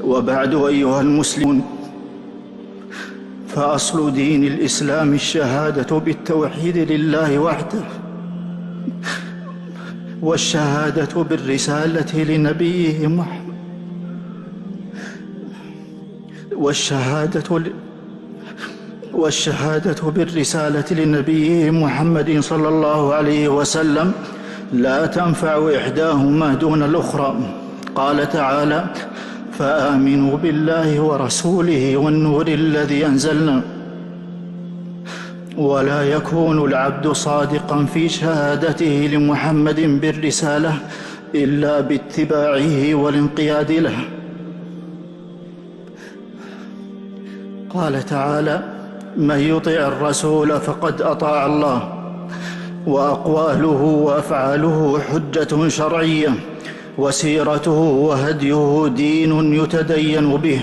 وبعد أيها المسلمون، فأصل دين الإسلام الشهادة بالتوحيد لله وحده، والشهادة بالرسالة لنبيه محمد، والشهادة بالرسالة لنبيه محمد صلى الله عليه وسلم لا تنفع إحداهما دون الأخرى. قال تعالى: فآمنوا بالله ورسوله والنور الذي أنزلنا. ولا يكون العبد صادقا في شهادته لمحمد بالرسالة إلا باتباعه والانقياد له. قال تعالى: من يطع الرسول فقد أطاع الله، وأقواله وأفعاله حجة شرعية، وسيرته وهديه دين يتدين به.